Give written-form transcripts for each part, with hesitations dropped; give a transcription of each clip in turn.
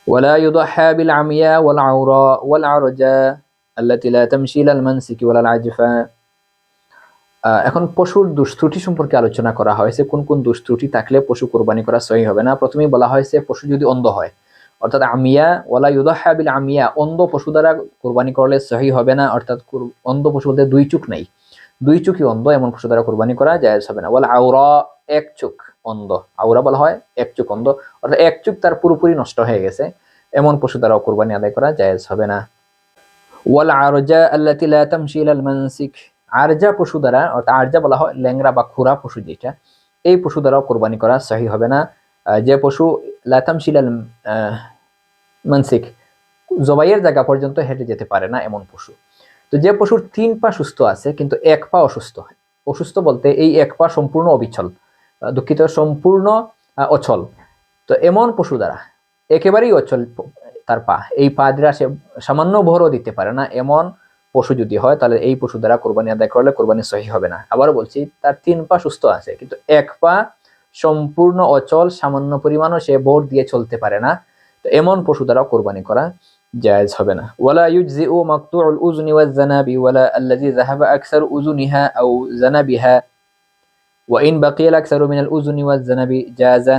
ولا يضحى بالعمياء والعوراء والعرجاء التي لا تمشي إلى المنسك ولا العجفاء। এখন পশুর দুষ্ত্রুটি সম্পর্কে আলোচনা করা হয়েছে। কোন কোন দুষ্ত্রুটি থাকলে পশু কুরবানি করা সহি হবে না। প্রথমেই বলা হয়েছে পশু যদি অন্ধ হয়, অর্থাৎ আমিয়া, ওয়ালা ইউদাহা বিল আমিয়া, অন্ধ পশু দ্বারা কুরবানি করলে সহি হবে না। অর্থাৎ অন্ধ পশু বলতে দুই চোখ নাই, দুই চোখই অন্ধ, এমন পশু দ্বারা কুরবানি করা জায়েজ হবে না। ওয়ালা আওরা, এক চোখ অন্ধ, আওরা বলা হয় এক চোখ অন্ধ, অর্থাৎ এক চোখ তার পুরোপুরি নষ্ট হয়ে গেছে, এমন পশু দ্বারা কুরবানি আদায় করা জায়েজ হবে না। ওয়াল আরজা আল্লাতী লা তামশি ইলাল মানসিক, আরজা পশু দ্বারা, অর্থাৎ আরজা বলা হয় ল্যাংড়া বা খুরা পশু যেটা, এই পশু দ্বারাও কোরবানি করা সহি হবে না। যে পশু লা তামশি ইলাল মানসিক, জবাইয়ের জায়গা পর্যন্ত হেঁটে যেতে পারে না এমন পশু। তো যে পশুর 3 পা সুস্থ আছে কিন্তু 1 পা অসুস্থ, অসুস্থ বলতে এই 1 পা সম্পূর্ণ অবিচল, দুঃখিত, সম্পূর্ণ অচল, তো এমন পশু দ্বারা একেবারেই অচল তার পা, এই পা দ্বারা সে সামান্য ভরও দিতে পারে না, এমন পশু যদি হয় তাহলে এই পশু দ্বারা কোরবানি আদায় করলে কোরবানি সহি হবে না। আবারও বলছি, তার 3 পা সুস্থ আছে কিন্তু 1 পা সম্পূর্ণ অচল, সামান্য পরিমাণও সে ভর দিয়ে চলতে পারে না, তো এমন পশু দ্বারা কোরবানি করা জায়েজ হবে না। ওয়ালা ইউজজিউ মাকতুউল উযনি ওয়াজ জানাবি ওয়ালা আল্লাযী যাহাবা আকসারু উযুনিহা আও জানাবিহা ওয়া ইন বাকিয়া আকসারু মিনাল উযনি ওয়াজ জানাবি জাযা।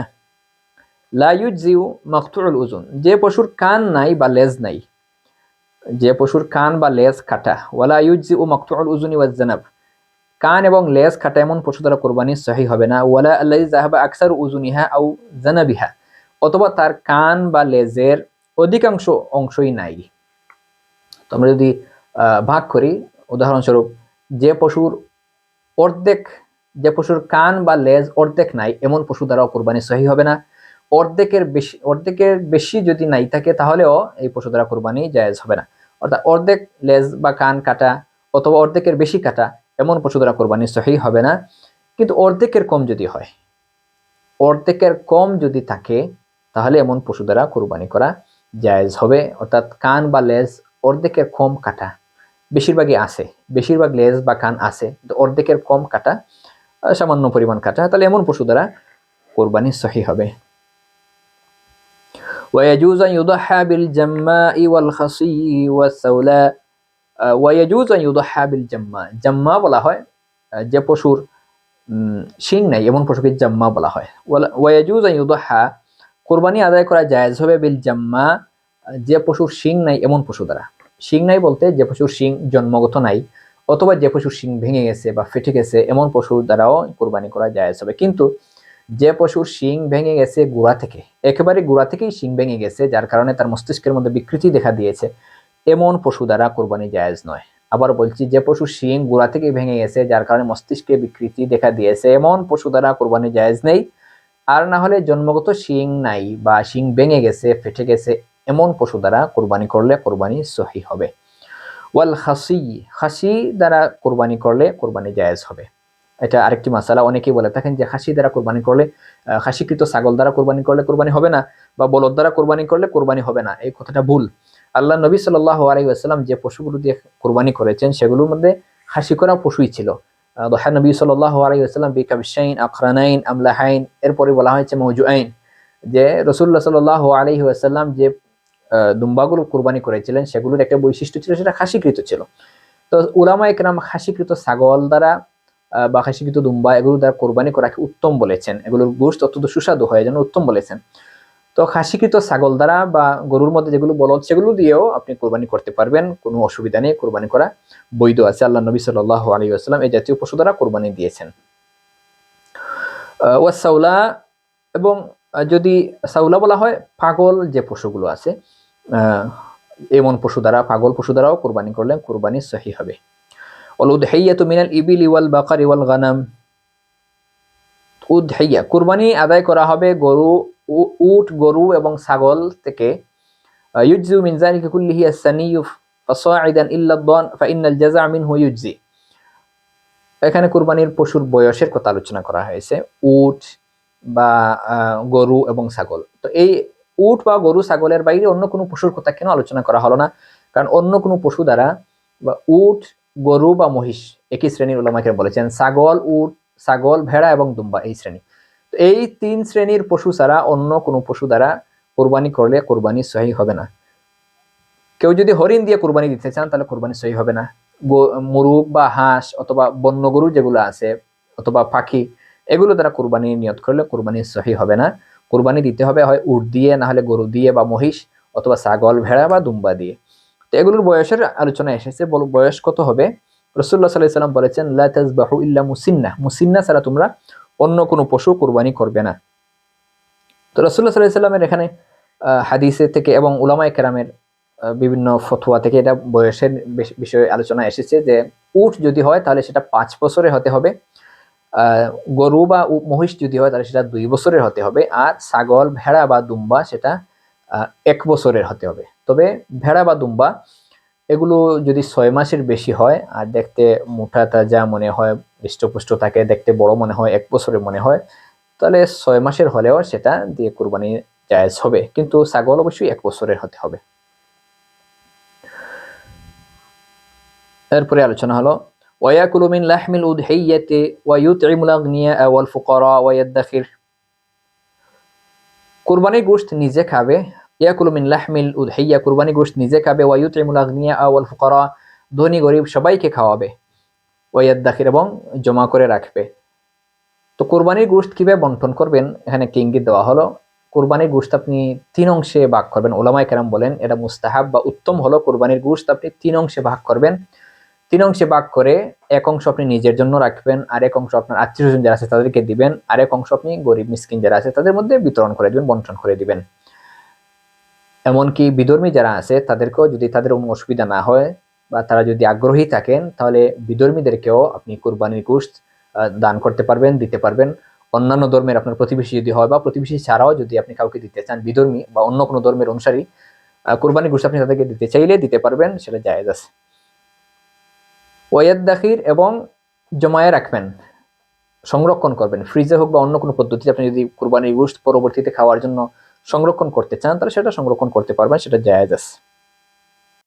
লা ইউজজিউ মাকতুউল উযুন, যে পশুর কান নাই বা লেজ নাই, যে পশুর কান বা লেজ কাটা, ওয়ালা ইউজজিউ মাকতুউল উযুনি ওয়াজ জানাব, কান এবং লেজ কাটা এমন পশু দ্বারা কোরবানি সহি হবে না। ওয়ালা আল্লাযী যাহাবা আকসারু উযুনিহা আও জানাবিহা, অথবা তার কান বা লেজের অধিকাংশ অংশই নাই। তো আমরা যদি ভাগ করি, উদাহরণস্বরূপ যে পশুর অর্ধেক, যে পশুর কান বা লেজ অর্ধেক নাই এমন পশু দ্বারাও কোরবানি সহি হবে না। অর্ধেকের বেশি যদি নাই থাকে তাহলেও এই পশু দ্বারা কোরবানি জায়েজ হবে না। অর্থাৎ অর্ধেক লেজ বা কান কাটা অথবা অর্ধেকের বেশি কাটা এমন পশু দ্বারা কোরবানি সহি হবে না। কিন্তু অর্ধেকের কম যদি হয়, অর্ধেকের কম যদি থাকে তাহলে এমন পশু দ্বারা কোরবানি করা জায়েজ হবে। অর্থাৎ কান বা লেজ অর্ধেকের কম কাটা, বেশিরভাগই আছে, বেশিরভাগ লেজ বা কান আছে কিন্তু অর্ধেকের কম কাটা, সামান্য পরিমাণ কাটা, তাহলে এমন পশু দ্বারা কোরবানি সহি হবে। ويجوز أن يضحى بالجماء والخصي والثولاء ويجوز أن يضحى بالجماء, জাম্মা বলা হয় যে পশুর শিং নাই এমন পশুকে জাম্মা বলা হয়। ওয়ায়াজুজ আন ইউদহা, কোরবানি আদায় করা জায়েজ হবে বিল জাম্মা, যে পশুর শিং নাই এমন পশু দ্বারা। শিং নাই বলতে যে পশুর শিং জন্মগত নাই অথবা যে পশুর শিং ভেঙে গেছে বা ফেটে গেছে এমন পশুর দ্বারাও কোরবানি করা জায়েজ হবে। কিন্তু যে পশুর শিং ভেঙে গেছে গোড়া থেকে, একেবারে গোড়া থেকেই শিং ভেঙে গেছে যার কারণে তার মস্তিষ্কের মধ্যে বিকৃতি দেখা দিয়েছে, এমন পশু দ্বারা কোরবানি জায়েজ নয়। আবার বলছি, যে পশু শিং গোড়া থেকে ভেঙে গেছে যার কারণে মস্তিষ্কে বিকৃতি দেখা দিয়েছে এমন পশু দ্বারা কোরবানি জায়েজ নেই। আর না হলে জন্মগত শিং নাই বা শিং ভেঙে গেছে ফেটে গেছে এমন পশু দ্বারা কোরবানি করলে কোরবানি সহি হবে। ওয়াল খাসি, খাসি দ্বারা কোরবানি করলে কোরবানি জায়েজ হবে। এটা আরেকটি মাসালা, অনেকেই বলে থাকেন যে খাসি দ্বারা কোরবানি করলে, খাসিকৃত ছাগল দ্বারা কোরবানি করলে কোরবানি হবে না, বা বলদ দ্বারা কোরবানি করলে কোরবানি হবে না। এই কথাটা ভুল। আল্লাহ নবী সাল্লাল্লাহু আলাইহি ওয়াসাল্লাম যে পশুগুলো দিয়ে কোরবানি করেছেন সেগুলোর মধ্যে খাসি করা পশুই ছিল। দহা নবী সাল্লাল্লাহু আলাইহি ওয়াসাল্লাম বিকাবশাইন আকরানাইন আমলাহাইন, এরপরে বলা হয়েছে মওজুআইন, যে রাসূলুল্লাহ সাল্লাল্লাহু আলাইহি ওয়াসাল্লাম যে দুম্বাগুলো কোরবানি করেছিলেন সেগুলোর একটা বৈশিষ্ট্য ছিল সেটা খাসিকৃত ছিল। তো উলামায়ে কেরাম খাসিকৃত ছাগল দ্বারা বা খাসিকৃত দুম্বা এগুলো দ্বারা কোরবানি করাকে উত্তম বলেছেন, এগুলোর গোশত অত্যন্ত সুস্বাদু হয় যেন উত্তম বলেছেন। তো খাসিকৃত ছাগল দ্বারা বা গরুর মধ্যে যেগুলো বলদ সেগুলো দিয়েও আপনি কোরবানি করতে পারবেন, কোনো অসুবিধা নেই, কোরবানি করা বৈধ আছে। আল্লাহ নবী সাল্লাল্লাহু আলাইহি ওয়াসাল্লাম এই জাতীয় পশু দ্বারা কোরবানি দিয়েছেন। ওয়াসাউলা, এবং যদি সাউলা বলা হয় পাগল যে পশুগুলো আছে, এমন পশু দ্বারা, পাগল পশু দ্বারাও কোরবানি করলে কোরবানি সহি হবে। উদহিয়াতু মিনাল ইবিলি ওয়াল বাকারি ওয়াল গানাম, উদহিয়া কোরবানি আদায় করা হবে গরু, উট, গরু এবং ছাগল থেকে। ইউজজি মিন যালিকা কুল্লিহি আস-সানিয়্যু ফাসা'iদান ইল্লা আদ-দান ফাইন্নাল জাযা' মিনহু ইউজজি। এখানে কুরবানির পশুর বয়সের কথা আলোচনা করা হয়েছে, উট বা গরু এবং ছাগল। তো এই উট বা গরু ছাগলের বাইরে অন্য কোনো পশুর কথা কেন আলোচনা করা হলো না? কারণ অন্য কোনো পশু দ্বারা, বা উট, গরু বা মহিষ একই শ্রেণীর উলামা কেরাম বলেছেন, ছাগল, উট, ছাগল, ভেড়া এবং দুম্বা এই শ্রেণী। তো এই 3 শ্রেণীর পশু ছাড়া অন্য কোনো পশু দ্বারা কোরবানি করলে কোরবানি সহি হবে না। কেউ যদি হরিণ দিয়ে কোরবানি দিতে চান তাহলে কোরবানি সহি হবে না। মুরগ বা হাঁস অথবা বন্য গরু যেগুলো আছে অথবা পাখি, এগুলো দ্বারা কোরবানি নিয়ত করলে কোরবানি সহি হবে না। কোরবানি দিতে হবে হয় উট দিয়ে, না হলে গরু দিয়ে বা মহিষ, অথবা ছাগল, ভেড়া বা দুম্বা দিয়ে। তো এগুলোর বয়সের আলোচনা এসেছে, বয়স কত হবে। রাসূলুল্লাহ সাল্লাল্লাহু আলাইহি ওয়াসাল্লাম বলেছেন, লা তাযবাহু ইল্লা মুসিন্না, মুসিন্না ছাড়া তোমরা অন্য কোনো পশু কোরবানি করবে না। তো রাসূলুল্লাহ সাল্লাল্লাহু আলাইহি ওয়াসাল্লামের এখানে হাদিসে থেকে এবং উলামায়ে কেরামের বিভিন্ন ফতোয়া থেকে এটা বয়সের বিষয়ে আলোচনা এসেছে যে উট যদি হয় তাহলে সেটা 5 বছরের হতে হবে, গরু বা মহিষ যদি হয় তাহলে সেটা 2 বছরের হতে হবে, আর ছাগল, ভেড়া বা দুম্বা সেটা 1 বছরের হতে হবে। তবে ভেড়া বা দুম্বা এগুলো যদি 6 মাসের বেশি হয় আর দেখতে মোটা তাজা মনে হয়, হৃষ্টপুষ্ট থাকে, দেখতে বড় মনে হয়, 1 বছরের মনে হয়, তাহলে 6 মাসের হলেও সেটা দিয়ে কুরবানি জায়েজ হবে, কিন্তু ছাগল অবশ্যই 1 বছরের হতে হবে। এরপরে আলোচনা হলো ওয়ায়াকুলু মিন লাহমিল উদহিয়াতি ওয়া ইউতইমুল আগনিয়া ওয়াল ফুকারা ওয়া ইয়াদখির। কুরবানির গোশত নিজে খাবে, ইয়াকুলু মিন লাহমিল উদহিয়া, কুরবানির গোশত নিজে খাবে, ওয়া ইউতইমুল আগনিয়া ওয়াল ফুকারা, ধনী গরিব সবাইকে খাওয়াবে, ওয়া ইয়াদখির, এবং জমা করে রাখবে। তো কুরবানির গোশত কিভাবে বন্টন করবেন এখানে একটি ইঙ্গিত দেওয়া হলো। কুরবানির গোশত আপনি 3 অংশে ভাগ করবেন। উলামায়ে কেরাম বলেন এটা মুস্তাহাব বা উত্তম হলো কুরবানির গোশত আপনি 3 অংশে ভাগ করবেন। 3 অংশে ভাগ করে 1 অংশ আপনি নিজের জন্য রাখবেন, আর 1 অংশ আপনার আত্মীয়স্বজন যারা আছে তাদেরকে দিবেন, আর 1 অংশ আপনি গরিব মিসকিন যারা আছে তাদের মধ্যে বিতরণ করে দিবেন, বন্টন করে দিবেন। এমনকি বিধর্মী যারা আছে তাদেরকেও, যদি তাদের কোনো অসুবিধা না হয় বা তারা যদি আগ্রহী থাকেন, তাহলে বিধর্মীদেরকেও আপনি কুরবানির গোশত দান করতে পারবেন, দিতে পারবেন। অন্যান্য ধর্মের আপনার প্রতিবেশী যদি হয় বা প্রতিবেশী ছাড়াও যদি আপনি কাউকে দিতে চান, বিধর্মী বা অন্য কোনো ধর্মের অনুসারী, কুরবানির গোশত আপনি তাদেরকে দিতে চাইলে দিতে পারবেন, সেটা জায়েজ আছে। ওয়ায়াদখির, এবং জমায়ে রাখবেন, সংরক্ষণ করবেন, ফ্রিজে হোক বা অন্য কোনো পদ্ধতিতে আপনি যদি কুরবানির গোশত পরবর্তীতে খাওয়ার জন্য সংরক্ষণ করতে চান তাহলে সেটা সংরক্ষণ করতে পারবেন, সেটা জায়েজ আছে।